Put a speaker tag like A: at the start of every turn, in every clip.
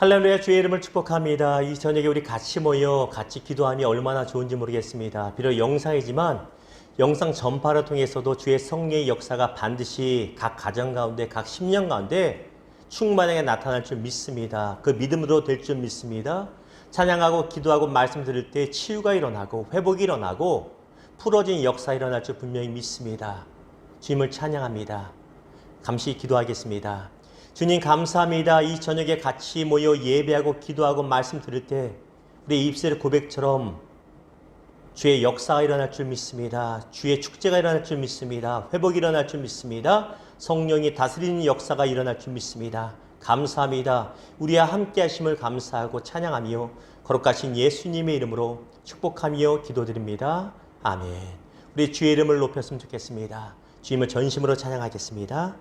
A: 할렐루야, 주의 이름을 축복합니다. 이 저녁에 우리 같이 모여 같이 기도하니 얼마나 좋은지 모르겠습니다. 비록 영상이지만 영상 전파를 통해서도 주의 성령의 역사가 반드시 각 가정 가운데, 각 심령 가운데 충만하게 나타날 줄 믿습니다. 그 믿음으로 될 줄 믿습니다. 찬양하고 기도하고 말씀 드릴 때 치유가 일어나고 회복이 일어나고 풀어진 역사 일어날 줄 분명히 믿습니다. 주님을 찬양합니다. 감시 기도하겠습니다. 주님 감사합니다. 이 저녁에 같이 모여 예배하고 기도하고 말씀 드릴 때 우리 입술의 고백처럼 주의 역사가 일어날 줄 믿습니다. 주의 축제가 일어날 줄 믿습니다. 회복이 일어날 줄 믿습니다. 성령이 다스리는 역사가 일어날 줄 믿습니다. 감사합니다. 우리와 함께 하심을 감사하고 찬양하며 거룩하신 예수님의 이름으로 축복하며 기도드립니다. 아멘. 우리 주의 이름을 높였으면 좋겠습니다. 주님을 전심으로 찬양하겠습니다.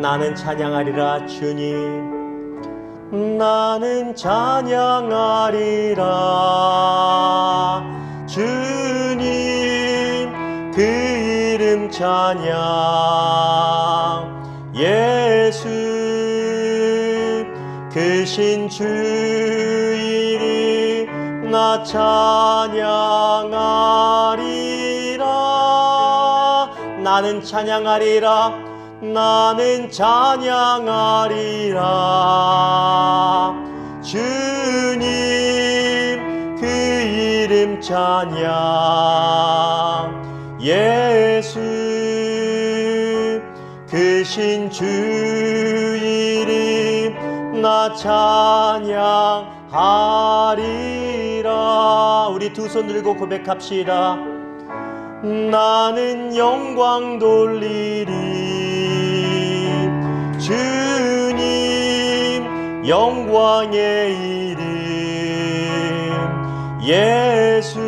A: 나는 찬양하리라 주님, 나는 찬양하리라 주님, 그 이름 찬양. 예수 크신 주 이름 나 찬양하리라. 나는 찬양하리라. 나는 찬양하리라 주님, 그 이름 찬양. 예수 크신 주 이름 나 찬양하리라. 우리 두 손 들고 고백합시다. 나는 영광 돌리리 주님, 영광의 이름. 예수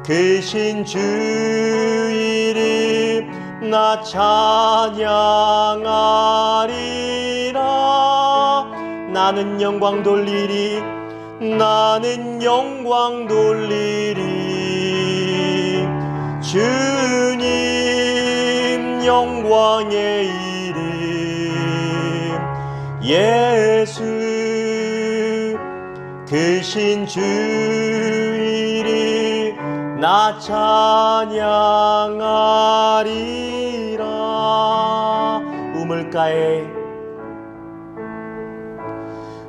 A: 크신 주 이름 나 찬양하리라. 나는 영광 돌리리. 나는 영광 돌리리 주님, 영광의 이름. 예수 크신 주 이름 나 찬양하리라.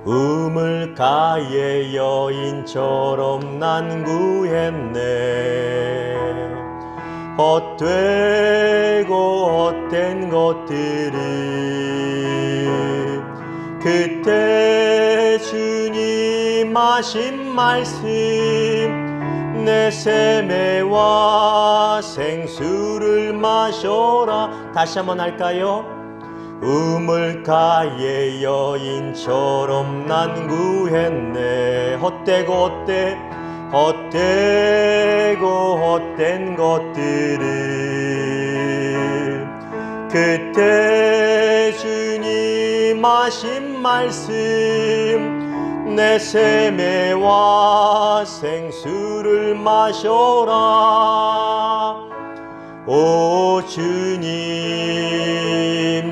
A: 우물가의 여인처럼 난 구했네. 헛되고 헛된 것들을 그때 주님 하신 말씀, 내 세매와 생수를 마셔라. 다시 한번 할까요? 우물가의 여인처럼 난 구했네. 헛되고 헛된 것들을 그때 주님 하신 말씀, 내 세매와 생수를 마셔라. 오 주님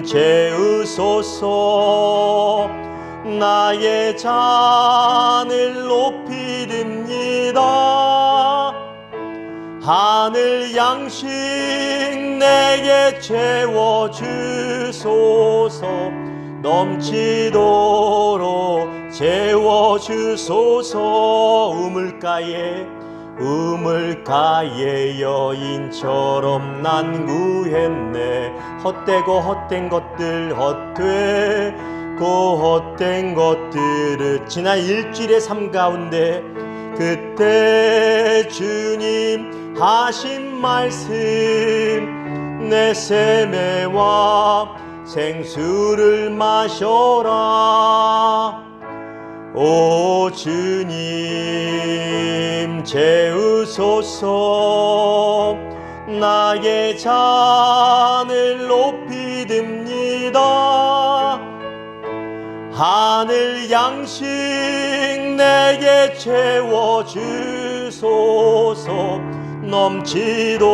A: 채우소서. 나의 잔을 높이 듭니다. 하늘 양식 내게 채워주소서. 넘치도록 채워주소서. 우물가의 여인처럼 난 구했네. 헛되고 헛된 것들을 지난 일주일의 삶 가운데 그때 주님 하신 말씀, 내 세매와 생수를 마셔라. 오 주님 채우소서. 나의 잔을 높이 듭니다. 하늘 양식 내게 채워주소서. 넘치도록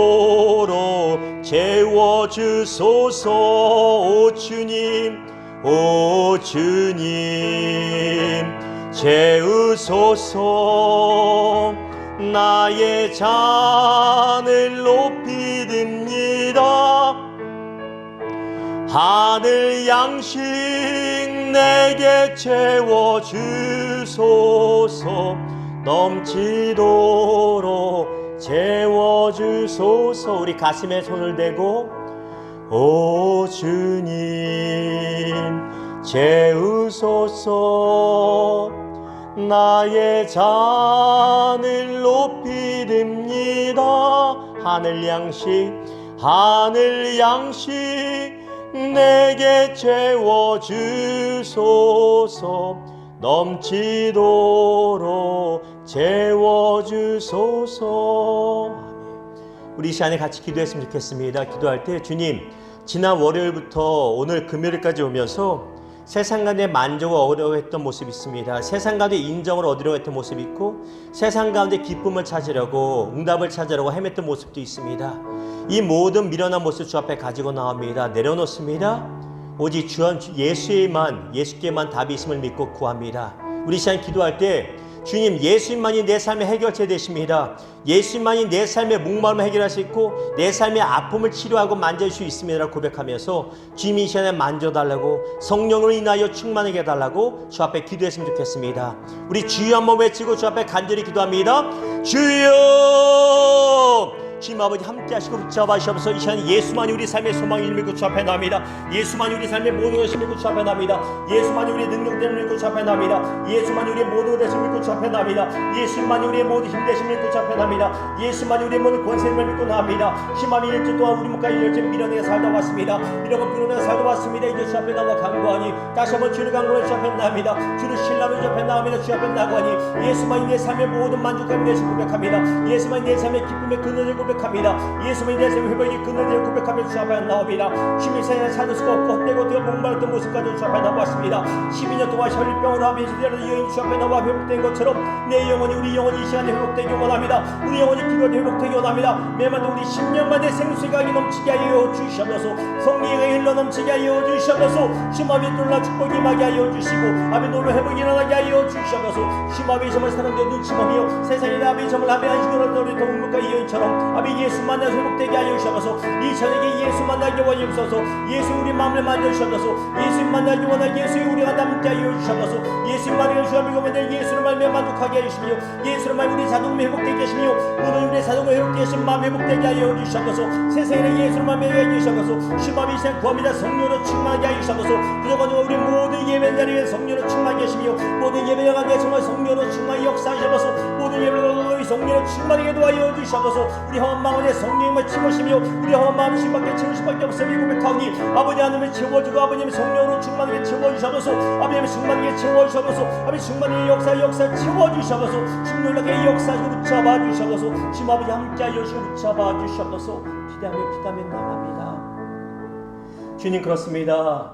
A: 채워주소서. 오 주님, 오 주님, 채우소서. 나의 잔을 높이 듭니다. 하늘 양식 내게 채워주소서. 넘치도록 채워주소서. 우리 가슴에 손을 대고 오 주님 채우소서. 나의 잔을 높이 듭니다. 하늘 양식 내게 채워주소서. 넘치도록 채워주소서. 우리 이 시간에 같이 기도했으면 좋겠습니다. 기도할 때 주님, 지난 월요일부터 오늘 금요일까지 오면서 세상 가운데 만족을 얻으려고 했던 모습이 있습니다. 세상 가운데 인정을 얻으려고 했던 모습이 있고, 세상 가운데 기쁨을 찾으려고, 응답을 찾으려고 헤맸던 모습도 있습니다. 이 모든 미련한 모습 주 앞에 가지고 나옵니다. 내려놓습니다. 오직 주 예수께만 답이 있음을 믿고 구합니다. 우리 시간 기도할 때 주님, 예수님만이 내 삶의 해결책 되십니다. 예수님만이 내 삶의 목마름을 해결할 수 있고 내 삶의 아픔을 치료하고 만질 수 있습니다 고백하면서 주님이 이 시간에 만져달라고, 성령으로 인하여 충만하게 해달라고 주 앞에 기도했으면 좋겠습니다. 우리 주여 한번 외치고 주 앞에 간절히 기도합니다. 주여! 주님 아버지 함께 하시고 붙잡아주셔서 이 시간 예수만이 우리 삶의 소망을 믿고 주 앞에 나옵니다. 예수만이 우리 삶의 모든 것을 믿고 주 앞에 나옵니다. 예수만이 우리의 능력됨을 믿고 주 앞에 나옵니다. 예수만이 우리의 모든 것을 믿고 주 앞에 나옵니다. 예수만이 우리의 모든 힘되심을 믿고 주 앞에 나옵니다. 예수만이 우리의 모든 권세를 믿고 나옵니다. 심함이 일주 동안 우리 목까지 열정 밀어내게 살다 왔습니다. 밀어내고 밀어내게 살다 왔습니다. 이제 주 앞에 나와 간구하니 다시 한번 주를 간구하며 주 앞에 나옵니다. 주를 신뢰하며 주 앞에 나옵니다. 주 앞에 나가니 예수만이 내 삶의 모든 만족감이 되시 고백합니다. 예수만이 내 삶의 기쁨의 근원을 고백합니다. 예수만이 내 삶의 회복의 근원을 고백하며 주 앞에 나옵니다. 주님의 세상에 찾을 수가 없고 헛되고 되어 목마르던 모습까지 주 앞에 나왔습니다. 12년 동안 혈류병으로 하면서 여인 주 앞에 나와 회복된 것처럼 내 영혼이, 우리 영혼이 이 시간에 회복되기 원합니다. 우리 영혼이 기도에 회복되기 원합니다. 매만도 우리 10년 만에 생수강이 넘치게 하여 주시옵소서. 성령이 흘러 넘치게 하여 주시옵소서. 심함이 놀라 축복이 임하게 하여 주시고 아비 놀라 회복이 일어나게 하여 주시옵소서. 심함이 점을 사람들 눈치먹이요 세상에 아비 점을 하며 안식을 얻는 우리 동물과 여인처럼 아비 예수 만나 회복되게 하여 주시옵소서. 이 저녁에 예수 만나게 원하옵소서. 예수 우리 마음을 만져주시옵소서. 예수 만나기 원하게 예수의 우리가 남게 하여 주시옵소서. 예수 만나게 주시옵소서. 예수를 말며 만족하게 하여 주시며 예수를 말며 우리 자동을 회복되게 하시며 오늘 우리 자동을 회복되게 하신 마음 회복되게 하여 주시옵소서. 세상에 예수를 말며 하여 주시옵소서. 심함이 생 구합니다. 성령으로 충만하게 하여 주시옵소서. 그동안 우리 모든 예배는 자리에 성령으로 충만하게 하시며 모든 예배가 내 정말 성령으로 충만히 역사하시옵소서. 모든 예배가 성령으로 충만하게 도와여 주시옵소서. 우리 험한 마음에 성령님을 채우시며 우리 험한 마음 심밖에 채울 수밖에 없으며 고백하오니 아버지 하나님을 채워주고 아버님 성령으로 충만하게 채워주셔서 아버님 충만하게 채워주셔서 아버지 충만히 역사 채워주셔서 충만하게 역사하시고 붙잡아 주셔서 주님 아버지 함께하여 주시고 붙잡아 주셔서 기도하며 나갑니다. 주님 그렇습니다.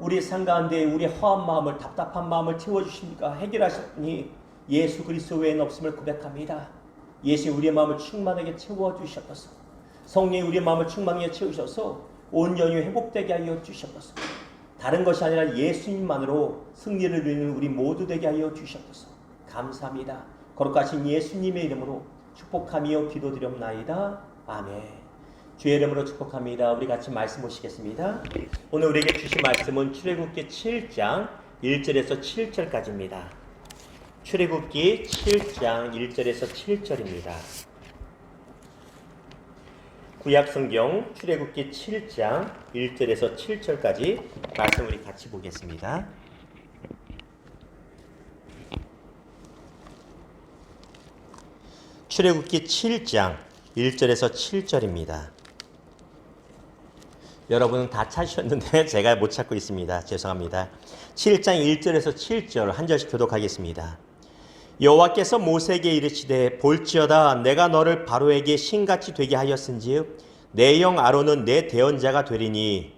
A: 우리 삶 가운데 우리 허한 마음을, 답답한 마음을 채워주십니까? 해결하시니 예수 그리스도 외에는 없음을 고백합니다. 예수 우리의 마음을 충만하게 채워주셨소서. 성령이 우리의 마음을 충만하게 채우셔서 온전히 회복되게 하여 주셨소서. 다른 것이 아니라 예수님만으로 승리를 누리는 우리 모두 되게 하여 주셨소서. 감사합니다. 거룩하신 예수님의 이름으로 축복하며 기도드렸나이다. 아멘. 주의 이름으로 축복합니다. 우리 같이 말씀 보시겠습니다. 오늘 우리에게 주신 말씀은 출애굽기 7장 1절에서 7절까지입니다. 출애굽기 7장 1절에서 7절입니다. 구약성경 출애굽기 7장 1절에서 7절까지 말씀 우리 같이 보겠습니다. 출애굽기 7장 1절에서 7절입니다. 여러분은 다 찾으셨는데 제가 못 찾고 있습니다. 죄송합니다. 7장 1절에서 7절 한 절씩 교독하겠습니다. 여호와께서 모세에게 이르시되 볼지어다 내가 너를 바로에게 신같이 되게 하였은즉 내 형 아론은 내 대언자가 되리니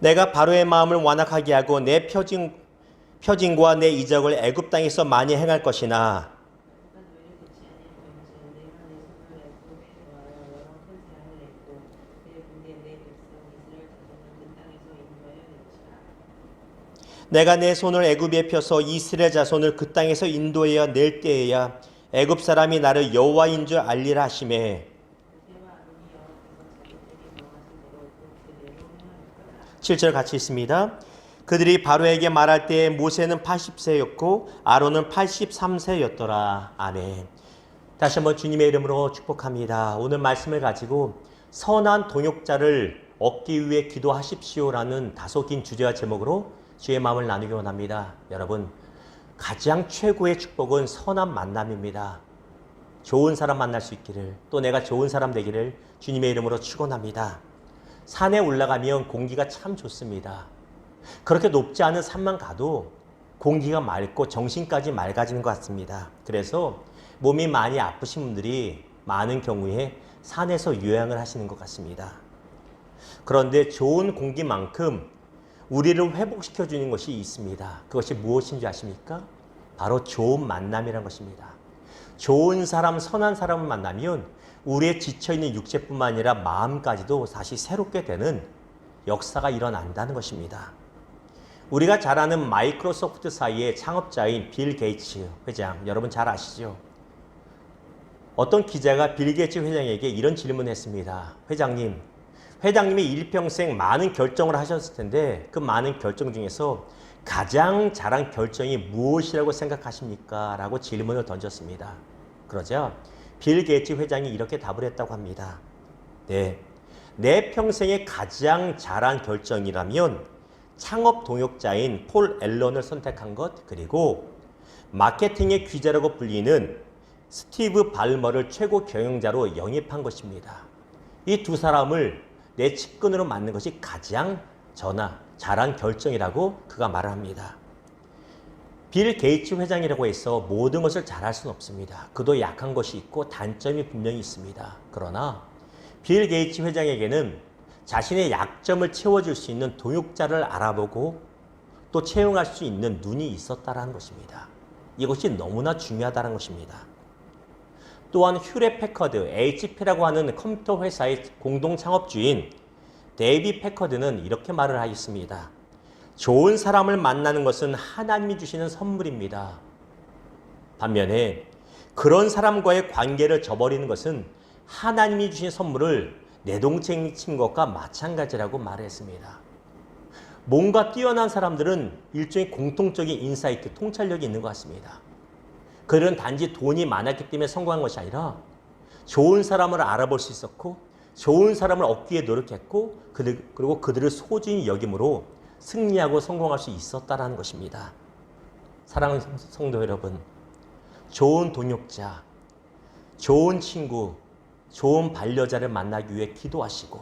A: 내가 바로의 마음을 완악하게 하고 내 표징과 내 이적을 애굽 땅에서 많이 행할 것이나 내가 내 손을 애굽에 펴서 이스라엘 자손을 그 땅에서 인도하여 낼 때에야 애굽 사람이 나를 여호와인 줄 알리라 하시매 7절 같이 있습니다. 그들이 바로에게 말할 때에 모세는 80세였고 아론은 83세였더라. 아멘. 다시 한번 주님의 이름으로 축복합니다. 오늘 말씀을 가지고 선한 동역자를 얻기 위해 기도하십시오라는 다소 긴 주제와 제목으로 주의 마음을 나누기 원합니다. 여러분, 가장 최고의 축복은 선한 만남입니다. 좋은 사람 만날 수 있기를, 또 내가 좋은 사람 되기를 주님의 이름으로 축원합니다. 산에 올라가면 공기가 참 좋습니다. 그렇게 높지 않은 산만 가도 공기가 맑고 정신까지 맑아지는 것 같습니다. 그래서 몸이 많이 아프신 분들이 많은 경우에 산에서 요양을 하시는 것 같습니다. 그런데 좋은 공기만큼 우리를 회복시켜 주는 것이 있습니다. 그것이 무엇인지 아십니까? 바로 좋은 만남이라는 것입니다. 좋은 사람, 선한 사람을 만나면 우리의 지쳐있는 육체뿐만 아니라 마음까지도 다시 새롭게 되는 역사가 일어난다는 것입니다. 우리가 잘 아는 마이크로소프트 사이의 창업자인 빌 게이츠 회장, 여러분 잘 아시죠? 어떤 기자가 빌 게이츠 회장에게 이런 질문을 했습니다. 회장님이 일평생 많은 결정을 하셨을 텐데 그 많은 결정 중에서 가장 잘한 결정이 무엇이라고 생각하십니까? 라고 질문을 던졌습니다. 그러자 빌 게이츠 회장이 이렇게 답을 했다고 합니다. 네, 내 평생에 가장 잘한 결정이라면 창업 동역자인 폴 앨런을 선택한 것, 그리고 마케팅의 귀재라고 불리는 스티브 발머를 최고 경영자로 영입한 것입니다. 이 두 사람을 내 측근으로 만든 것이 가장 잘한 결정이라고 그가 말을 합니다. 빌 게이츠 회장이라고 해서 모든 것을 잘할 수는 없습니다. 그도 약한 것이 있고 단점이 분명히 있습니다. 그러나 빌 게이츠 회장에게는 자신의 약점을 채워줄 수 있는 동역자를 알아보고 또 채용할 수 있는 눈이 있었다는 것입니다. 이것이 너무나 중요하다는 것입니다. 또한 휴렛 패커드, HP라고 하는 컴퓨터 회사의 공동 창업주인 데이비 패커드는 이렇게 말을 하였습니다. 좋은 사람을 만나는 것은 하나님이 주시는 선물입니다. 반면에 그런 사람과의 관계를 저버리는 것은 하나님이 주신 선물을 내동댕이 친 것과 마찬가지라고 말했습니다. 뭔가 뛰어난 사람들은 일종의 공통적인 인사이트, 통찰력이 있는 것 같습니다. 그들은 단지 돈이 많았기 때문에 성공한 것이 아니라 좋은 사람을 알아볼 수 있었고 좋은 사람을 얻기 위해 노력했고 그리고 그들을 소중히 여김으로 승리하고 성공할 수 있었다는 것입니다. 사랑하는 성도 여러분, 좋은 동역자, 좋은 친구, 좋은 반려자를 만나기 위해 기도하시고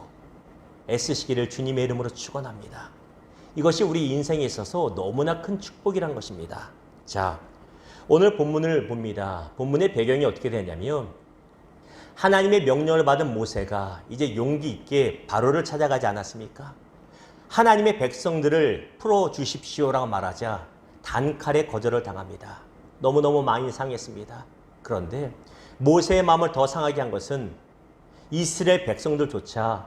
A: 애쓰시기를 주님의 이름으로 축원합니다. 이것이 우리 인생에 있어서 너무나 큰 축복이란 것입니다. 자, 오늘 본문을 봅니다. 본문의 배경이 어떻게 되냐면 하나님의 명령을 받은 모세가 이제 용기 있게 바로를 찾아가지 않았습니까? 하나님의 백성들을 풀어주십시오라고 말하자 단칼에 거절을 당합니다. 너무너무 많이 상했습니다. 그런데 모세의 마음을 더 상하게 한 것은 이스라엘 백성들조차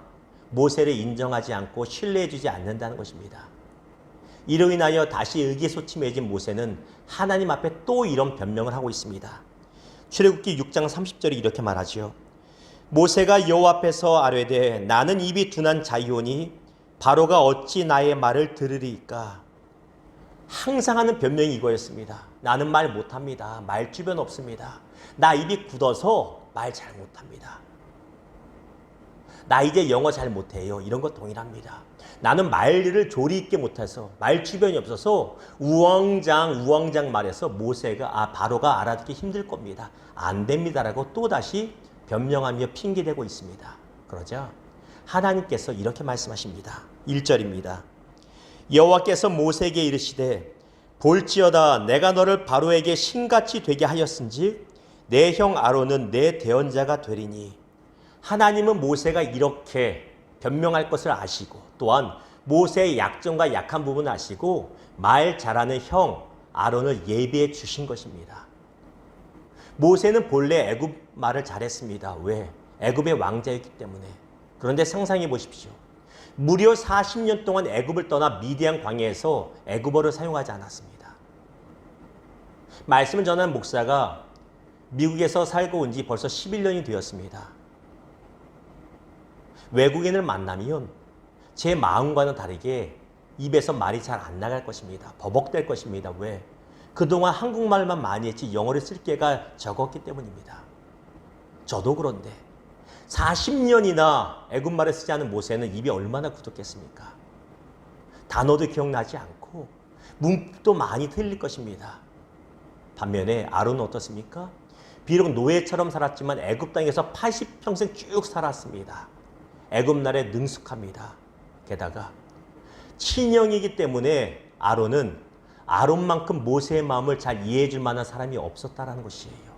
A: 모세를 인정하지 않고 신뢰해주지 않는다는 것입니다. 이로 인하여 다시 의기소침해진 모세는 하나님 앞에 또 이런 변명을 하고 있습니다. 출애굽기 6장 30절에 이렇게 말하죠. 모세가 여호와 앞에서 아뢰되 나는 입이 둔한 자이오니 바로가 어찌 나의 말을 들으리까. 항상 하는 변명이 이거였습니다. 나는 말 못합니다. 말 주변 없습니다. 나 입이 굳어서 말 잘 못합니다. 나 이제 영어 잘 못해요. 이런 거 동일합니다. 나는 말을 조리 있게 못해서 말 주변이 없어서 우왕장 말해서 모세가 바로가 알아듣기 힘들 겁니다. 안 됩니다라고 또다시 변명하며 핑계대고 있습니다. 그러자 하나님께서 이렇게 말씀하십니다. 1절입니다. 여호와께서 모세에게 이르시되 볼지어다 내가 너를 바로에게 신같이 되게 하였은즉 내 형 아론은 내 대언자가 되리니. 하나님은 모세가 이렇게 변명할 것을 아시고 또한 모세의 약점과 약한 부분을 아시고 말 잘하는 형 아론을 예비해 주신 것입니다. 모세는 본래 애굽 말을 잘했습니다. 왜? 애굽의 왕자였기 때문에. 그런데 상상해 보십시오. 무려 40년 동안 애굽을 떠나 미디안 광야에서 애굽어를 사용하지 않았습니다. 말씀을 전하는 목사가 미국에서 살고 온 지 벌써 11년이 되었습니다. 외국인을 만나면 제 마음과는 다르게 입에서 말이 잘 안 나갈 것입니다. 버벅될 것입니다. 왜? 그동안 한국말만 많이 했지 영어를 쓸 기회가 적었기 때문입니다. 저도 그런데 40년이나 애굽말을 쓰지 않은 모세는 입이 얼마나 굳었겠습니까? 단어도 기억나지 않고 문법도 많이 틀릴 것입니다. 반면에 아론은 어떻습니까? 비록 노예처럼 살았지만 애굽 땅에서 80평생 쭉 살았습니다. 애굽날에 능숙합니다. 게다가 친형이기 때문에 아론만큼 모세의 마음을 잘 이해해 줄 만한 사람이 없었다라는 것이에요.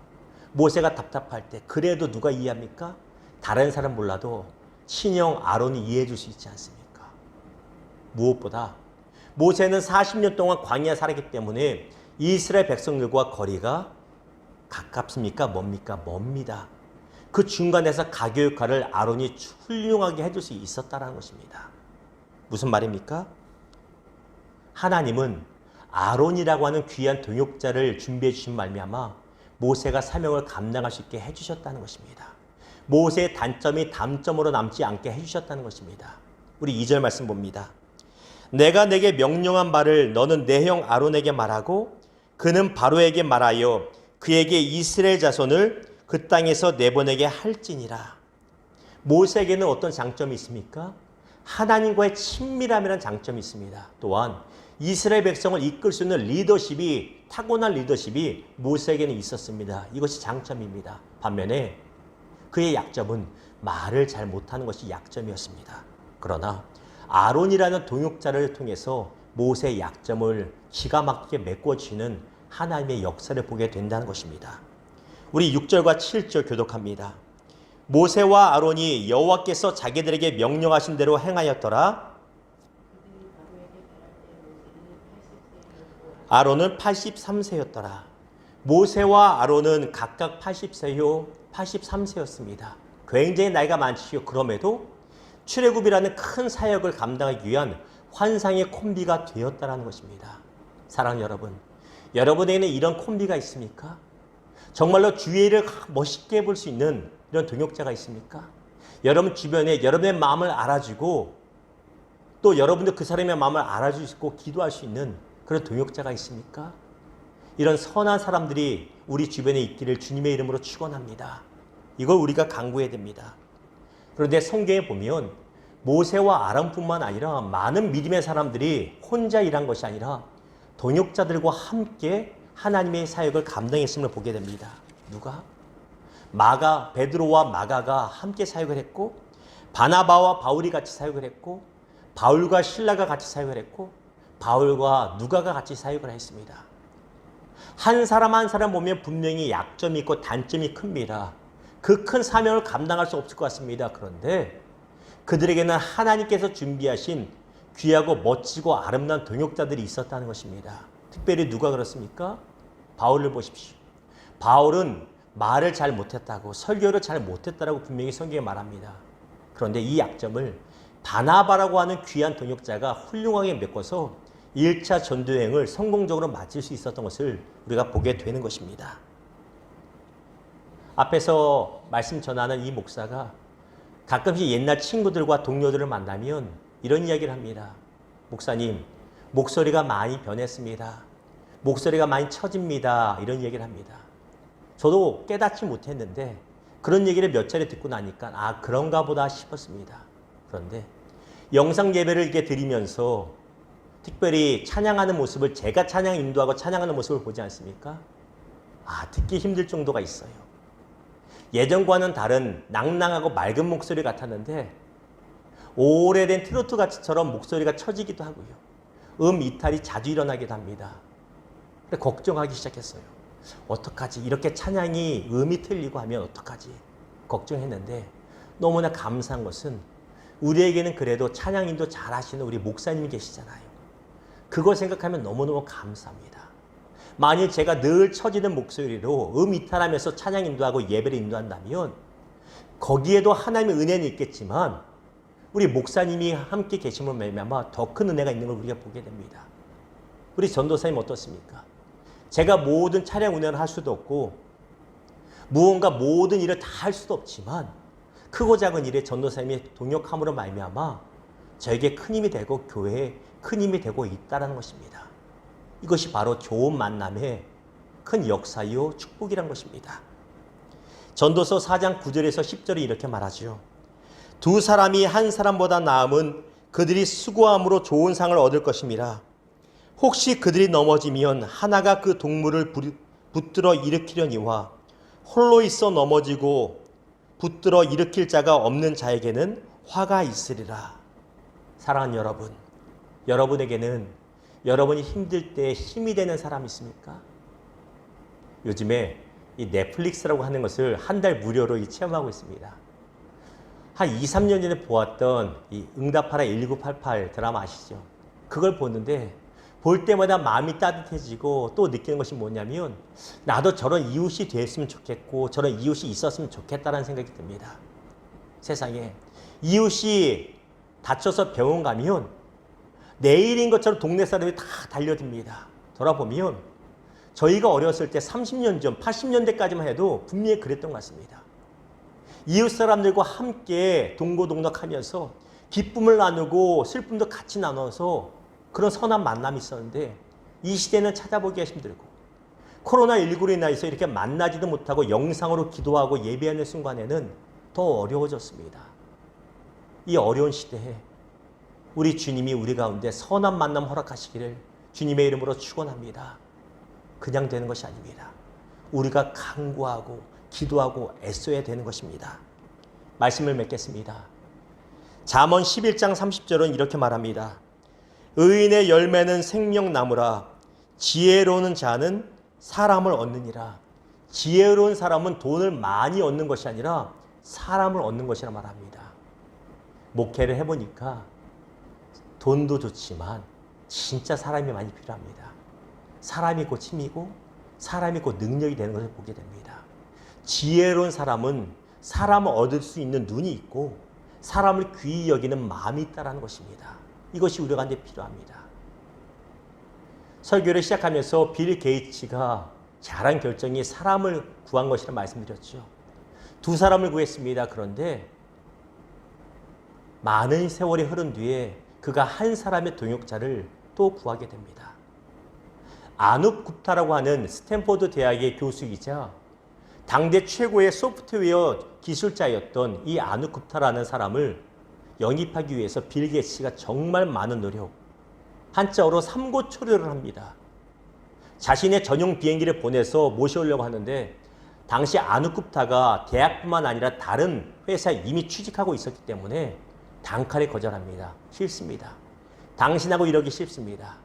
A: 모세가 답답할 때 그래도 누가 이해합니까? 다른 사람 몰라도 친형 아론이 이해해 줄 수 있지 않습니까? 무엇보다 모세는 40년 동안 광야에 살았기 때문에 이스라엘 백성들과 거리가 가깝습니까? 뭡니까? 멉니다. 그 중간에서 가교 역할을 아론이 훌륭하게 해줄 수 있었다는 것입니다. 무슨 말입니까? 하나님은 아론이라고 하는 귀한 동역자를 준비해 주신 말미암아 모세가 사명을 감당할 수 있게 해주셨다는 것입니다. 모세의 단점이 담점으로 남지 않게 해주셨다는 것입니다. 우리 2절 말씀 봅니다. 내가 내게 명령한 바를 너는 내 형 아론에게 말하고 그는 바로에게 말하여 그에게 이스라엘 자손을 그 땅에서 내보내게 할지니라. 모세에게는 어떤 장점이 있습니까? 하나님과의 친밀함이라는 장점이 있습니다. 또한 이스라엘 백성을 이끌 수 있는 리더십이, 타고난 리더십이 모세에게는 있었습니다. 이것이 장점입니다. 반면에 그의 약점은 말을 잘 못하는 것이 약점이었습니다. 그러나 아론이라는 동역자를 통해서 모세의 약점을 기가 막히게 메꿔주는 하나님의 역사를 보게 된다는 것입니다. 우리 6절과 7절 교독합니다. 모세와 아론이 여호와께서 자기들에게 명령하신 대로 행하였더라. 아론은 83세였더라. 모세와 아론은 각각 80세요, 83세였습니다. 굉장히 나이가 많지요. 그럼에도 출애굽이라는 큰 사역을 감당하기 위한 환상의 콤비가 되었다는 것입니다. 사랑하는 여러분, 여러분에게는 이런 콤비가 있습니까? 정말로 주의 일을 멋있게 볼 수 있는 이런 동역자가 있습니까? 여러분 주변에 여러분의 마음을 알아주고 또 여러분도 그 사람의 마음을 알아주시고 기도할 수 있는 그런 동역자가 있습니까? 이런 선한 사람들이 우리 주변에 있기를 주님의 이름으로 축원합니다. 이걸 우리가 간구해야 됩니다. 그런데 성경에 보면 모세와 아론뿐만 아니라 많은 믿음의 사람들이 혼자 일한 것이 아니라 동역자들과 함께 하나님의 사역을 감당했음을 보게 됩니다. 누가? 베드로와 마가가 함께 사역을 했고, 바나바와 바울이 같이 사역을 했고, 바울과 실라가 같이 사역을 했고, 바울과 누가가 같이 사역을 했습니다. 한 사람 한 사람 보면 분명히 약점이 있고 단점이 큽니다. 그 큰 사명을 감당할 수 없을 것 같습니다. 그런데 그들에게는 하나님께서 준비하신 귀하고 멋지고 아름다운 동역자들이 있었다는 것입니다. 특별히 누가 그렇습니까? 바울을 보십시오. 바울은 말을 잘 못했다고, 설교를 잘 못했다고 분명히 성경에 말합니다. 그런데 이 약점을 바나바라고 하는 귀한 동역자가 훌륭하게 메꿔서 1차 전도여행을 성공적으로 마칠 수 있었던 것을 우리가 보게 되는 것입니다. 앞에서 말씀 전하는 이 목사가 가끔씩 옛날 친구들과 동료들을 만나면 이런 이야기를 합니다. 목사님, 목소리가 많이 변했습니다. 목소리가 많이 처집니다. 이런 얘기를 합니다. 저도 깨닫지 못했는데 그런 얘기를 몇 차례 듣고 나니까 그런가 보다 싶었습니다. 그런데 영상 예배를 이렇게 드리면서 특별히 찬양하는 모습을, 제가 찬양 인도하고 찬양하는 모습을 보지 않습니까? 듣기 힘들 정도가 있어요. 예전과는 다른 낭낭하고 맑은 목소리 같았는데 오래된 트로트 가치처럼 목소리가 처지기도 하고요. 이탈이 자주 일어나기도 합니다. 걱정하기 시작했어요. 어떡하지? 이렇게 찬양이 음이 틀리고 하면 어떡하지? 걱정했는데 너무나 감사한 것은 우리에게는 그래도 찬양인도 잘하시는 우리 목사님이 계시잖아요. 그걸 생각하면 너무너무 감사합니다. 만일 제가 늘 처지는 목소리로 이탈하면서 찬양 인도하고 예배를 인도한다면 거기에도 하나님의 은혜는 있겠지만 우리 목사님이 함께 계심으로 말미암아 더 큰 은혜가 있는 걸 우리가 보게 됩니다. 우리 전도사님 어떻습니까? 제가 모든 찬양 운행을 할 수도 없고 무언가 모든 일을 다 할 수도 없지만 크고 작은 일에 전도사님의 동역함으로 말미암아 저에게 큰 힘이 되고 교회에 큰 힘이 되고 있다는 것입니다. 이것이 바로 좋은 만남의 큰 역사요 축복이란 것입니다. 전도서 4장 9절에서 10절에 이렇게 말하죠. 두 사람이 한 사람보다 나음은 그들이 수고함으로 좋은 상을 얻을 것임이라. 혹시 그들이 넘어지면 하나가 그 동물을 붙들어 일으키려니와 홀로 있어 넘어지고 붙들어 일으킬 자가 없는 자에게는 화가 있으리라. 사랑하는 여러분, 여러분에게는 여러분이 힘들 때 힘이 되는 사람 있습니까? 요즘에 이 넷플릭스라고 하는 것을 한 달 무료로 체험하고 있습니다. 한 2, 3년 전에 보았던 이 응답하라 1988 드라마 아시죠? 그걸 보는데 볼 때마다 마음이 따뜻해지고 또 느끼는 것이 뭐냐면 나도 저런 이웃이 됐으면 좋겠고 저런 이웃이 있었으면 좋겠다는 생각이 듭니다. 세상에 이웃이 다쳐서 병원 가면 내일인 것처럼 동네 사람이 다 달려듭니다. 돌아보면 저희가 어렸을 때 30년 전 80년대까지만 해도 분명히 그랬던 것 같습니다. 이웃 사람들과 함께 동고동락하면서 기쁨을 나누고 슬픔도 같이 나눠서 그런 선한 만남이 있었는데 이 시대는 찾아보기가 힘들고 코로나19로 인해서 이렇게 만나지도 못하고 영상으로 기도하고 예배하는 순간에는 더 어려워졌습니다. 이 어려운 시대에 우리 주님이 우리 가운데 선한 만남 허락하시기를 주님의 이름으로 축원합니다. 그냥 되는 것이 아닙니다. 우리가 간구하고 기도하고 애써야 되는 것입니다. 말씀을 맺겠습니다. 잠언 11장 30절은 이렇게 말합니다. 의인의 열매는 생명나무라. 지혜로운 자는 사람을 얻느니라. 지혜로운 사람은 돈을 많이 얻는 것이 아니라 사람을 얻는 것이라 말합니다. 목회를 해보니까 돈도 좋지만 진짜 사람이 많이 필요합니다. 사람이 곧 힘이고 사람이 곧 능력이 되는 것을 보게 됩니다. 지혜로운 사람은 사람을 얻을 수 있는 눈이 있고 사람을 귀히 여기는 마음이 있다는 것입니다. 이것이 우리 가운데 필요합니다. 설교를 시작하면서 빌 게이츠가 잘한 결정이 사람을 구한 것이라 말씀드렸죠. 두 사람을 구했습니다. 그런데 많은 세월이 흐른 뒤에 그가 한 사람의 동역자를 또 구하게 됩니다. 아눕 굽타라고 하는 스탠포드 대학의 교수이자 당대 최고의 소프트웨어 기술자였던 이 아눕 굽타라는 사람을 영입하기 위해서 빌 게이츠가 정말 많은 노력, 한자어로 삼고초려를 합니다. 자신의 전용 비행기를 보내서 모셔오려고 하는데 당시 아눕 굽타가 대학뿐만 아니라 다른 회사에 이미 취직하고 있었기 때문에 단칼에 거절합니다. 싫습니다. 당신하고 이러기 싫습니다.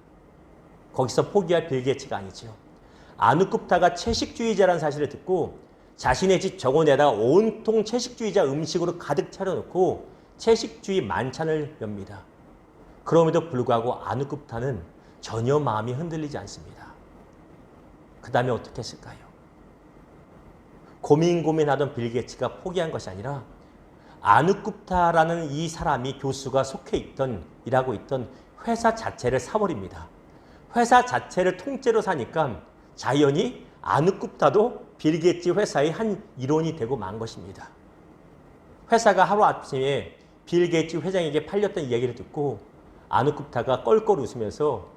A: 거기서 포기할 빌 게이츠가 아니죠. 아눕 굽타가 채식주의자라는 사실을 듣고 자신의 집 정원에다가 온통 채식주의자 음식으로 가득 차려놓고 채식주의 만찬을 엽니다. 그럼에도 불구하고 아눕 굽타는 전혀 마음이 흔들리지 않습니다. 그 다음에 어떻게 했을까요? 고민하던 빌 게이츠가 포기한 것이 아니라 아눕 굽타라는 이 사람이 교수가 일하고 있던 회사 자체를 사버립니다. 회사 자체를 통째로 사니까 자연히 아눕 굽타도 빌 게이츠 회사의 한 일원이 되고 만 것입니다. 회사가 하루아침에 빌 게이츠 회장에게 팔렸던 이야기를 듣고 아눕 굽타가 껄껄 웃으면서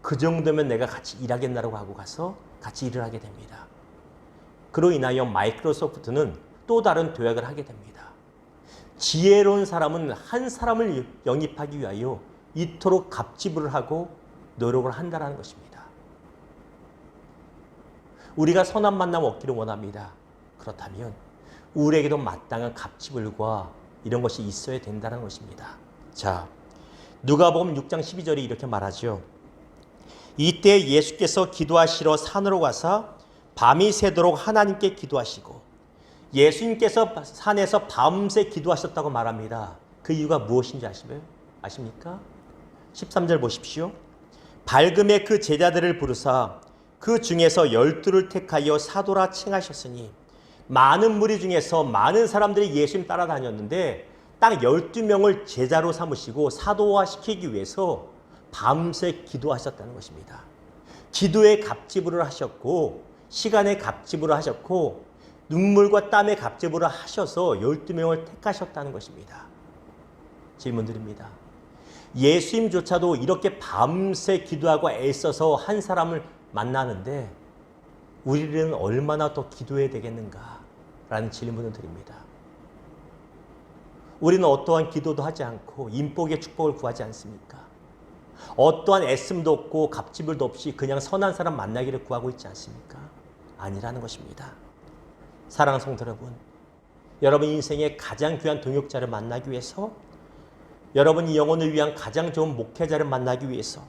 A: 그 정도면 내가 같이 일하겠나라고 하고 가서 같이 일을 하게 됩니다. 그로 인하여 마이크로소프트는 또 다른 도약을 하게 됩니다. 지혜로운 사람은 한 사람을 영입하기 위하여 이토록 갑질을 하고 노력을 한다는 것입니다. 우리가 선한 만남 얻기를 원합니다. 그렇다면 우리에게도 마땅한 갑질과 이런 것이 있어야 된다는 것입니다. 자, 누가복음 6장 12절에 이렇게 말하죠. 이때 예수께서 기도하시러 산으로 가사 밤이 새도록 하나님께 기도하시고 예수님께서 산에서 밤새 기도하셨다고 말합니다. 그 이유가 무엇인지 아십니까? 13절 보십시오. 밝음에 그 제자들을 부르사 그 중에서 12를 택하여 사도라 칭하셨으니, 많은 무리 중에서 많은 사람들이 예수님 따라다녔는데 딱 12명을 제자로 삼으시고 사도화시키기 위해서 밤새 기도하셨다는 것입니다. 기도에 갑질을 하셨고, 시간에 갑질을 하셨고, 눈물과 땀에 갑질을 하셔서 12명을 택하셨다는 것입니다. 질문 드립니다. 예수님조차도 이렇게 밤새 기도하고 애써서 한 사람을 만나는데 우리는 얼마나 더 기도해야 되겠는가? 라는 질문을 드립니다. 우리는 어떠한 기도도 하지 않고 인복의 축복을 구하지 않습니까? 어떠한 애씀도 없고 갑질도 없이 그냥 선한 사람 만나기를 구하고 있지 않습니까? 아니라는 것입니다. 사랑하는 성도 여러분, 여러분 인생의 가장 귀한 동역자를 만나기 위해서, 여러분이 영혼을 위한 가장 좋은 목회자를 만나기 위해서,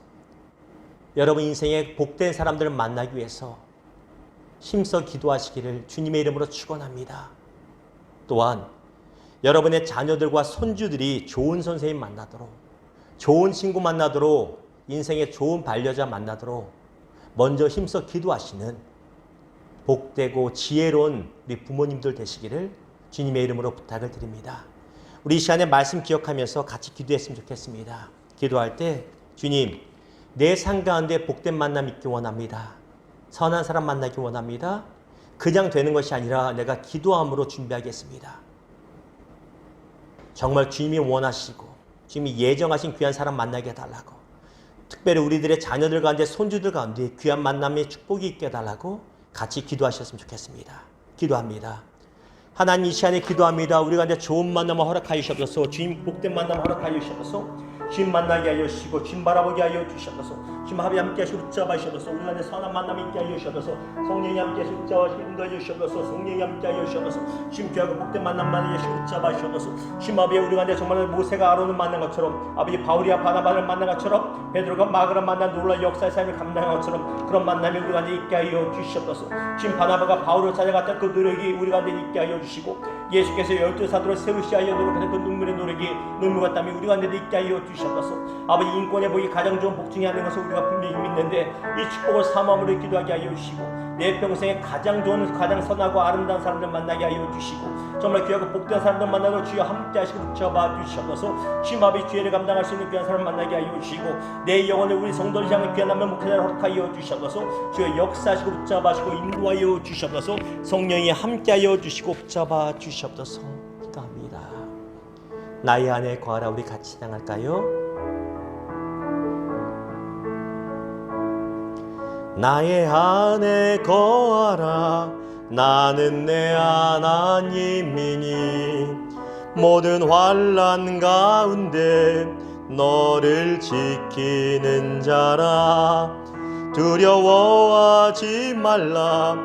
A: 여러분 인생의 복된 사람들을 만나기 위해서 힘써 기도하시기를 주님의 이름으로 축원합니다. 또한 여러분의 자녀들과 손주들이 좋은 선생님 만나도록, 좋은 친구 만나도록, 인생의 좋은 반려자 만나도록 먼저 힘써 기도하시는 복되고 지혜로운 우리 부모님들 되시기를 주님의 이름으로 부탁을 드립니다. 우리 이 시간에 말씀 기억하면서 같이 기도했으면 좋겠습니다. 기도할 때 주님, 내 삶 가운데 복된 만남 있기 원합니다. 선한 사람 만나기 원합니다. 그냥 되는 것이 아니라 내가 기도함으로 준비하겠습니다. 정말 주님이 원하시고 주님이 예정하신 귀한 사람 만나게 해달라고, 특별히 우리들의 자녀들 가운데 손주들 가운데 귀한 만남의 축복이 있게 해달라고 같이 기도하셨으면 좋겠습니다. 기도합니다. 하나님, 이 시간에 기도합니다. 우리 가운데 좋은 만남을 허락하여 주셔서, 주님 복된 만남 허락하여 주셔서 주님 만나게 하여 주시고 주님 바라보게 하여 주셔서, 주님 합이 함께 하시고 붙잡아 주셔서, 우리 가운데 선한 만남 있게 하여 주셔서, 성령이 함께 하시고 붙잡아 주시고 주셔서, 성령이 함께 하여 주셔서, 주님 귀하고 복된 만남 만나게 하시고 붙잡아 주셔서, 주님 아버지 우리 가운데 정말 모세가 아론을 만난 것처럼, 아버지 바울이와 바나바를 만난 것처럼, 베드로가 마가를 만난 놀라운 역사의 삶을 감당한 것처럼 그런 만남이 우리 가운데 있게 하여 주시옵소서. 주님 바나바가 바울을 찾아갔던 그 노력이 우리 가운데 있게 하여 주시고, 예수께서 12사도를 세우시 하여 노력하는 그 눈물의 노력이, 눈물과 땀이 우리 가운데 있게 하여 주시옵소서. 아버지 인권의 복이 가장 좋은 복 중에 하나인 것을 우리가 분명히 믿는데, 이 축복을 사모함으로 기도하게 하여 주시고, 내 평생에 가장 좋은, 가장 선하고 아름다운 사람들 만나게 하여 주시고, 정말 귀하고 복된 사람들 만나도 주여 함께 하시고 붙잡아 주시옵소서. 주님 아버지 주의를 감당할 수 있는 귀한 사람 만나게 하여 주시고, 내 영혼을 우리 성도를 향해 귀한 남면 목회자를 허락하여 주시옵소서. 주여 역사하시고 붙잡아 주시고 인도하여 주시옵소서. 성령이 함께 하여 주시고 붙잡아 주시옵소서. 기도합니다. 나의 안에 거하라. 우리 같이 나갈까요? 나의 안에 거하라. 나는 내 하나님이니 모든 환난 가운데 너를 지키는 자라. 두려워하지 말라.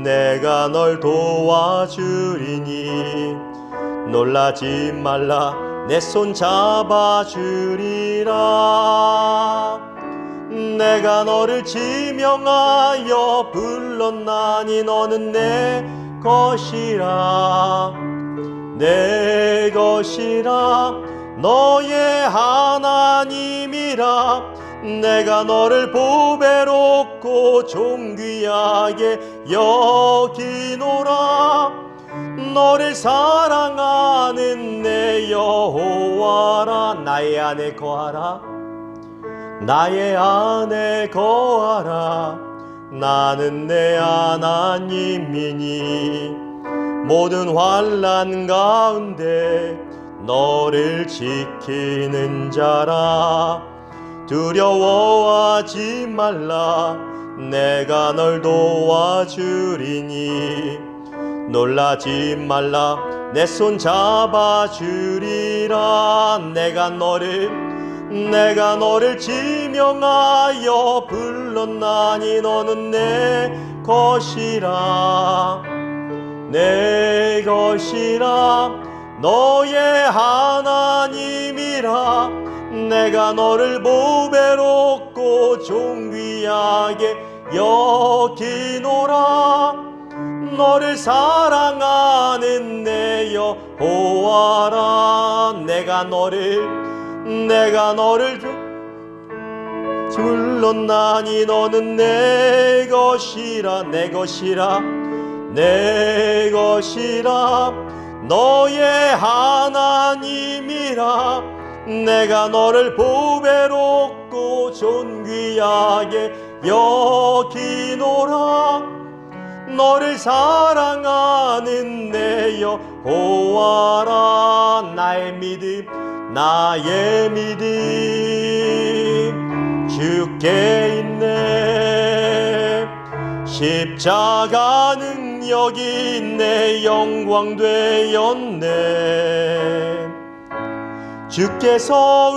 A: 내가 널 도와주리니 놀라지 말라. 내 손 잡아주리라. 내가 너를 지명하여 불렀나니 너는 내 것이라. 내 것이라. 너의 하나님이라. 내가 너를 보배롭고 존귀하게 여기노라. 너를 사랑하는 내 여호와라. 나의 안에 거하라. 나의 안에 거하라. 나는 내 하나님이니 모든 환난 가운데 너를 지키는 자라. 두려워하지 말라. 내가 널 도와주리니 놀라지 말라. 내 손 잡아주리라. 내가 너를 지명하여 불렀나니 너는 내 것이라. 내 것이라. 너의 하나님이라. 내가 너를 보배롭고 존귀하게 여기노라. 너를 사랑하는 내 여호와라. 내가 너를 불렀나니 너는 내 것이라 너의 하나님이라. 내가 너를 보배롭고 존귀하게 여기노라. 너를 사랑하는 내 여호와라. 나의 믿음 주께 있네. 십자가 능력이 내 영광 되었네. 주께서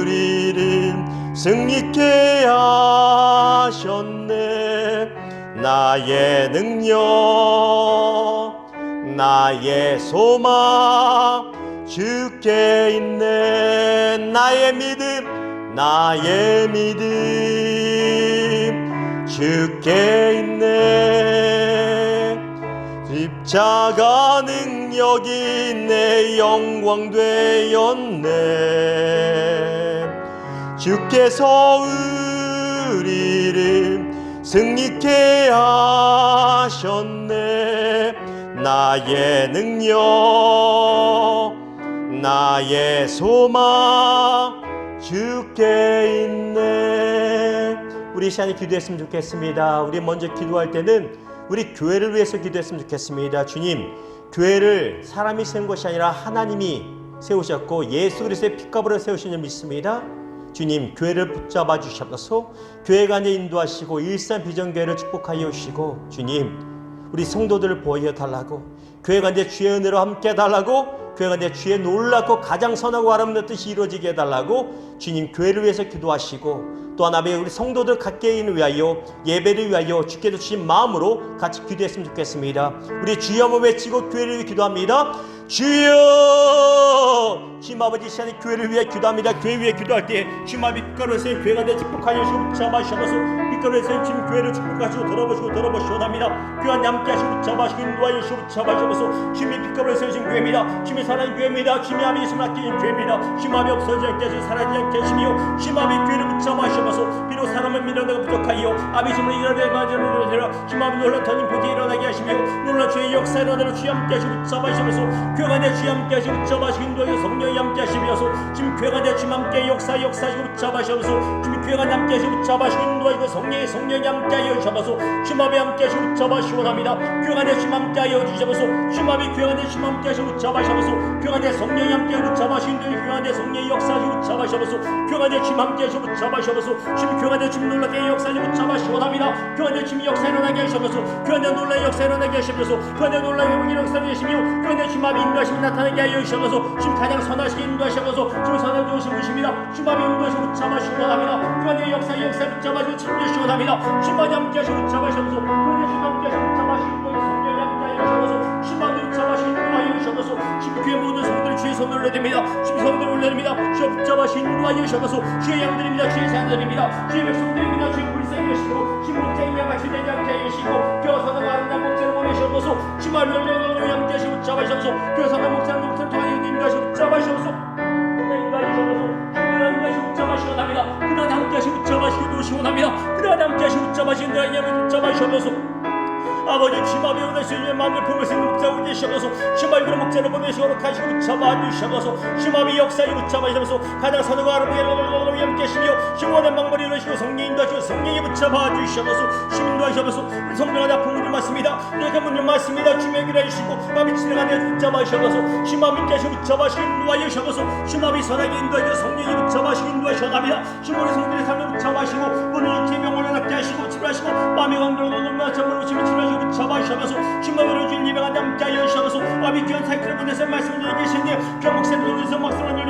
A: 우리를 승리케 하셨네. 나의 능력 나의 소망 주께 있네. 나의 믿음 주께 있네. 십자가 능력이 내 영광 되었네. 주께서 우리를 승리케 하셨네. 나의 능력 나의 소망 주께 있네. 우리 이 시간에 기도했으면 좋겠습니다. 우리 먼저 기도할 때는 우리 교회를 위해서 기도했으면 좋겠습니다. 주님, 교회를 사람이 세운 것이 아니라 하나님이 세우셨고 예수 그리스도의 피값으로 세우신 줄 믿습니다. 주님, 교회를 붙잡아 주셔서 교회가 안에 인도하시고 일산 비전교회를 축복하여 주시고, 주님, 우리 성도들을 보여 달라고, 교회가 안에 주의 은혜로 함께 해달라고, 교회가 내 주의 놀랍고 가장 선하고 아름다운 뜻이 이루어지게 해달라고 주님 교회를 위해서 기도하시고, 또한 아버지 우리 성도들 각개인을 위하여 예배를 위하여 주께서 주신 마음으로 같이 기도했으면 좋겠습니다. 우리 주여 한번 외치고 교회를 위해 기도합니다. 주여! 주님 아버지 시간에 교회를 위해 기도합니다. 교회 위해 기도할 때 주님 아버지 빛가루에서 교회가 내 축복하여 주시고 붙잡아주셔서 빛가루에서 주님 교회를 축복하시고 돌아보시고 원합니다. 교회 안에 함께 하시고 붙잡아주시고 인도하여 주시고 붙잡아주셔서 주님의 빛가루에서 주신 교회입니다. 주님의 사랑의 교회입니다. 주님의 아버지 예수님 맡기는 교회입니다. 주님 아버지 없어지지 않게 하시고 사라지지 않게 하시며 주님 아버지 교회를 붙잡아주셔서 비록 사람을 밀어내고 부족하여 아버지 주님을 일어나게 만들어 주님 아버지 놀란 터진 보지 일어나게 하시며 놀란 주의 역사 일어나라 주님 함께 하시고 붙잡아주셔서 교회가 내 주님 함께 하시고 붙잡아주시고 인도하여 성령이 함께 하시면서 주님 교회가 내 주님 함께 역사하시고 붙잡아주셔서 주님 교회가 함께 하시고 붙잡아주시고 인도하시고 성령이 함께 하여 주셔서 주님 아버지 함께 하시고 붙잡아주시고 원합니다. 교회가 내 주님 함께 하여 주셔서 주님 아버지 교회가 내 주님 함께 하시고 붙잡아주셔서 교회가 내 성령이 함께 하여 붙잡아주시고 인도하시고 교회가 내 성령이 역사하시고 붙잡아주셔서 교회가 내 주님 함께 하시고 붙잡아주셔서 주님 교회가 내 주님 놀라게 역사하시고 붙잡아주시고 원합니다. 교회가 내 주님 역사 일어나게 하시면서 교회가 내 놀라게 역사 일어나게 하시면서 교회가 내 놀라게 역사 하시며 교회가 내 주님 아버지 인도하시고 나타나게 하여 주셔서 주님 가장 선하시게 인도하셔서 주님 선을 도우시고 계십니다. 주님 아버지 인도하시고 붙잡아주시고 원합니다. 교회가 내 역사 붙잡아주시고 지켜주시고 원합니다. 주님 아버지 함께 하시고 붙잡아주셔서 교회가 내 주님 함께 하시고 붙잡아주시고 성령이 함께 하여 주셔서 주님 아버지 붙잡아주시고 인도하여 주셔서 주님 교회 모든 성도들 주의 손을 올려드립니다. 주님 성도를 올려드립니다. 주여 붙잡아주시고 인도하여 주셔서 주의 양들입니다. 주의 자녀들입니다. 주의 백성들입니다. 주의 불쌍히 계시고 주님 목자임에 같이되지 않게 하여 주시고 교사는 아름다운 목자를 보내셔서 주님 아버지 함께 하시고 붙잡아주셔서 교사는 목자를 통하여 인도하시고 붙잡아주셔서 붙잡아시원합니다. 그날 함께 하시고 붙잡아시고 노시원합니다. 그날 함께 하시고 붙잡아시고 너희에게 붙잡아시면서 아버지 주님 아버지 원하시는 마음을 품으시는 목자를 계셔서 주님 아버지 목자를 보내시고 가시고 붙잡아주셔서 주님 아버지 역사에 붙잡아주셔서 가장 선하고 아름다운 함께 하시며 주님 원한 방법을 이루시고 성령 인도하시고 성령에 붙잡아주셔서 주님 인도하셔서 우리 성령의 아픔을 좀 맞습니다. 이렇게 문을 맞습니다. 주님의 길을 해주시고 아버지 지나가는 붙잡아주셔서 주님 아버지 하시고 붙잡아주시고 인도하셔서 주님 아버지 선하게 인도하시고 성령에 붙잡아주시고 인도하셔갑니다. 주님 우리 성들의 삶을 붙잡아주시고 오늘 계명을 낫게 하시고 치료하시고 마음의 왕들을 맞춰보고 주님 치료하시고 붙잡아주셔서 주님 아버지 주님 예배가 함께 하여 주셔서 아버지 귀한 사이클을 보내서 말씀을 드리고 계시는데 그 목사를 통해서 막상을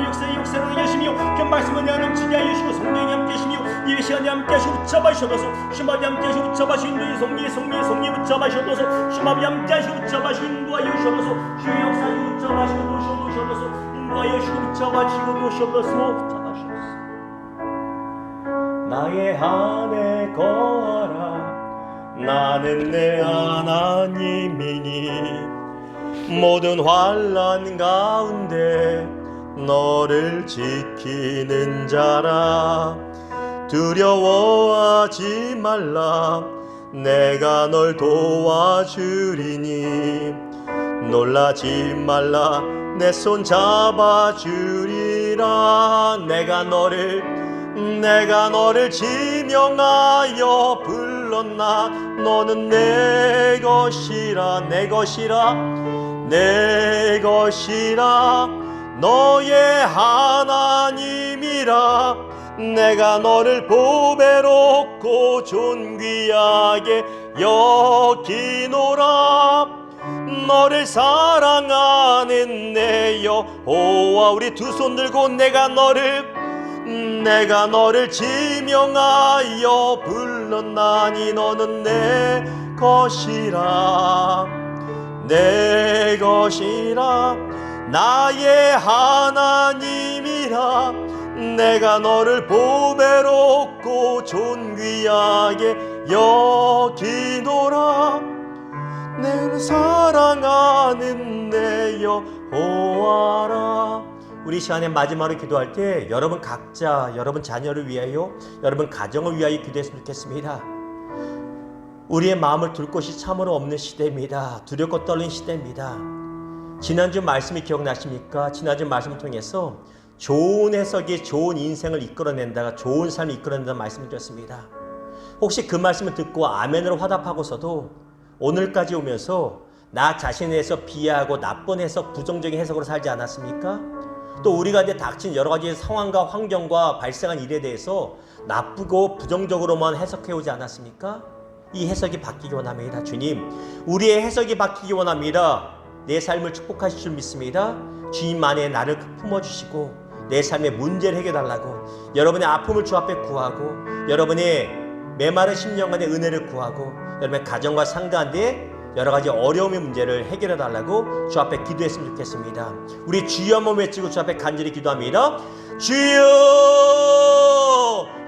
A: 역사를 하게 하시며 그 말씀을 내가 넘치게 하여 주시고 성령이 함께 하시며 예배 시간에 함께 하시고 붙잡아주셔서 주님 아버지 함께 하시고 붙잡아주시고 인도의 성령이 붙잡아주셔서 주님 아버지 함께 하시고 붙잡아주시고 인도하여 주셔서 주의 역사에 붙잡아주시고 노셔서 인도하여 주시고 붙잡아주시고 노셔서 나의 안에 거하라 나는 내 하나님이니 모든 환난 가운데 너를 지키는 자라. 두려워하지 말라. 내가 널 도와주리니 놀라지 말라. 내 손 잡아주리라. 내가 너를 지명하여 불렀나. 너는 내 것이라. 내 것이라. 내 것이라. 너의 하나님이라. 내가 너를 보배롭고 존귀하게 여기노라. 너를 사랑하는 내 여호와. 우리 두 손 들고 내가 너를 지명하여 불렀나니 너는 내 것이라. 내 것이라. 나의 하나님이라. 내가 너를 보배롭고 존귀하게 여기노라. 늘 사랑하는 내 여호와라. 우리 시간에 마지막으로 기도할 때 여러분 각자 여러분 자녀를 위하여, 여러분 가정을 위하여 기도했으면 좋겠습니다. 우리의 마음을 둘 곳이 참으로 없는 시대입니다. 두렵고 떨리는 시대입니다. 지난주 말씀이 기억나십니까? 지난주 말씀을 통해서 좋은 해석이 좋은 인생을 이끌어낸다가 좋은 삶을 이끌어낸다는 말씀을 드렸습니다. 혹시 그 말씀을 듣고 아멘으로 화답하고서도 오늘까지 오면서 나 자신에 대해서 비하하고 나쁜 해석, 부정적인 해석으로 살지 않았습니까? 또 우리가 이제 닥친 여러 가지 상황과 환경과 발생한 일에 대해서 나쁘고 부정적으로만 해석해오지 않았습니까? 이 해석이 바뀌기 원합니다. 주님, 우리의 해석이 바뀌기 원합니다. 내 삶을 축복하실 줄 믿습니다. 주님 안에 나를 품어주시고 내 삶의 문제를 해결해달라고, 여러분의 아픔을 주 앞에 구하고, 여러분의 메마른 심령간의 은혜를 구하고, 여러분의 가정과 상가한데 여러 가지 어려움의 문제를 해결해 달라고 주 앞에 기도했으면 좋겠습니다. 우리 주여 한번 외치고 주 앞에 간절히 기도합니다. 주여!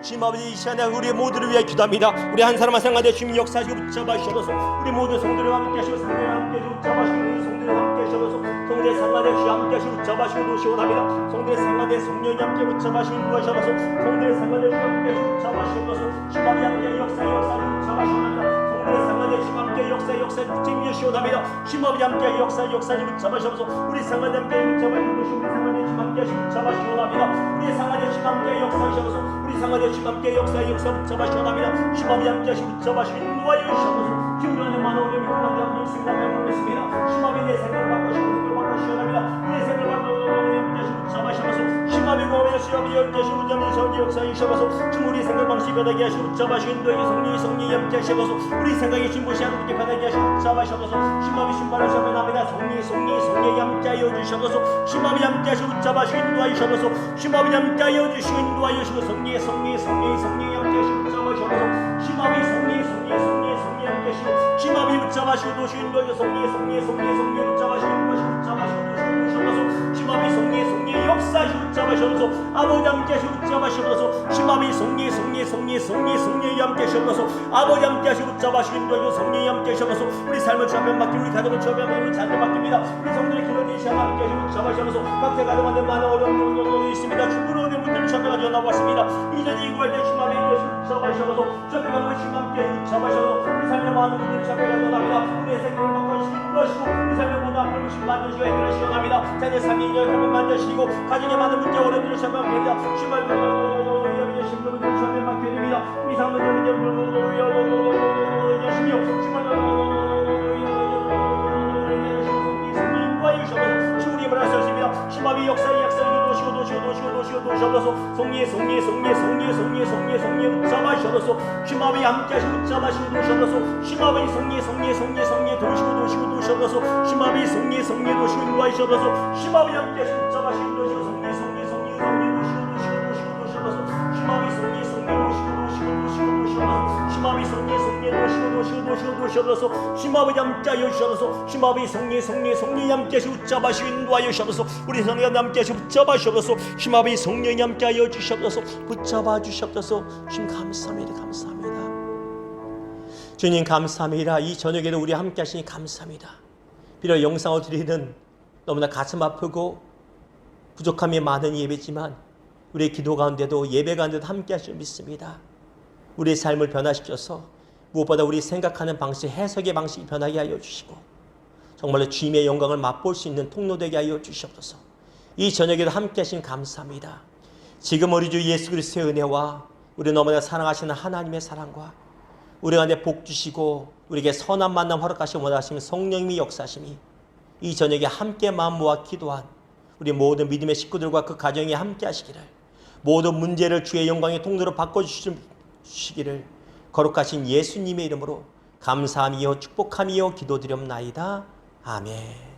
A: 주님 아버지, 이 시간에 우리 모두를 위해 기도합니다. 우리 한 사람 한 사람 가운데 주님 역사하시고 붙잡아 주셔서 우리 모두 성도를 함께 하시고 상대를 함께 하시고 붙잡아 주시고 성도를 함께 하셔서 성도의 상가대 주 함께 하시고 붙잡아 주시고 도시원합니다. 성도의 상가대 성령이 함께 붙잡아 주시고 도와주셔서 성도의 상가대 주 함께 하시고 붙잡아 주셔서 주님이 함께 역사를 붙잡아 주시옵나이다. 성도의 상가대 주 함께 역사를 붙잡으시옵나이다. 주님이 함께 역사를 붙잡으셔서 우리 상가대 함께 붙잡아 주시고 우리 상가대 주 함께 하시고 붙잡아 주시옵나이다. 우리 상가대 주 함께 역사하셔서 우리 상가대 주 함께 역사 붙잡아 주시옵나이다. 주님이 함께 하시고 붙잡아 주시고 도와주셔서 기울어는 많은 어려움이 그만하게 있습니다. 명령했습니다. 주님이 내 생각을 바꾸시고 주시옵나이다. 내 생각을 잡아셔서 심하게 고민을 시험이 열대시고 문제를 저기 역사에 주셔서 우리 생각 방식 변하게 하시고 잡아주신 너에게 성령이 함께 하셔서 우리 생각이 진보시 하는 분께 변하게 하시고 잡아셔서 심하게 신발을 잡아납니다. 성령이 함께 하여 주셔서 심하게 함께 하시고 잡아주신 도와주셔서 심하게 함께 하여 주시고 도와주시고 성령이 함께 하시고 잡아셔서 심하게 성령이 함께 하시고 심하게 붙잡아시고 도시인 도와주셔서 성령이 붙잡아시고 심하비 성령의 역사하시고 붙잡으셔서 아버지 함께 하시고 붙잡으셔서 심하비 성령이 함께 하셔서 아버지 함께 하시고 붙잡으시고 성령이 함께 하셔서 우리 삶을 주변 맡기고 우리 가정을 주변 맡기고 우리 자녀 맡깁니다. 우리 성도의 기도를 시간 함께 하시고 붙잡으셔서 각자 가정한테 많은 어려움이 있습니다. 죽으러 오는 분들을 잡아가지고 나왔습니다. 이전에 이구할 때 심하비 붙잡으셔서 저녁에 함께 붙잡으셔서 우리 삶의 많은 분들을 잡아가지고 나옵니다. 우리의 생명을 바꿔주시고 것이고 우리 삶의 모든 아픔을 만드시고 해결하시고 나옵니다. 자녀 삶이 여러분 만드시고 가정의 많은 문제 어려움들을 잡아갑니다. 주말 신부분들을 잡아 맡게 됩니다. 우리 삶은 여시며 주말 주님을 하셨습니다. 심하비 역사의 역사를 도시어서 성리의 붙잡아셔서 심하비 함께 하시고 붙잡아시고 도시어서 심하비 성리의 도시어서 심하비 성리의 도시고 도와주셔서 심하비 함께 하시고 붙잡아시고 도시고 성리의 도시어서 심하비 성리의 도시어서 심하비 함께 하여 주셔서 심하비 성령이 함께 하시고 붙잡아시고 인도하여 주셔서 우리 성령이 함께 하시고 붙잡아 주셔서 심하비 성령이 함께 하여 주셔서 붙잡아 주셔서 주님 감사합니다. 주님 감사합니다. 이 저녁에도 우리 함께 하시니 감사합니다. 비록 영상을 드리는 너무나 가슴 아프고 부족함이 많은 예배지만 우리의 기도 가운데도 예배 가운데도 함께 하실 줄 믿습니다. 우리의 삶을 변화시켜서 무엇보다 우리 생각하는 방식, 해석의 방식이 변하게 하여 주시고 정말로 주님의 영광을 맛볼 수 있는 통로 되게 하여 주시옵소서. 이 저녁에도 함께 하신 감사합니다. 지금 우리 주 예수 그리스도의 은혜와 우리 너무나 사랑하시는 하나님의 사랑과 우리 안에 복 주시고 우리에게 선한 만남 허락하시고 원하시는 성령님이 역사하심이 이 저녁에 함께 마음 모아 기도한 우리 모든 믿음의 식구들과 그 가정이 함께 하시기를, 모든 문제를 주의 영광의 통로로 바꿔주시기를 거룩하신 예수님의 이름으로 감사하며 축복하며 기도드렸나이다. 아멘.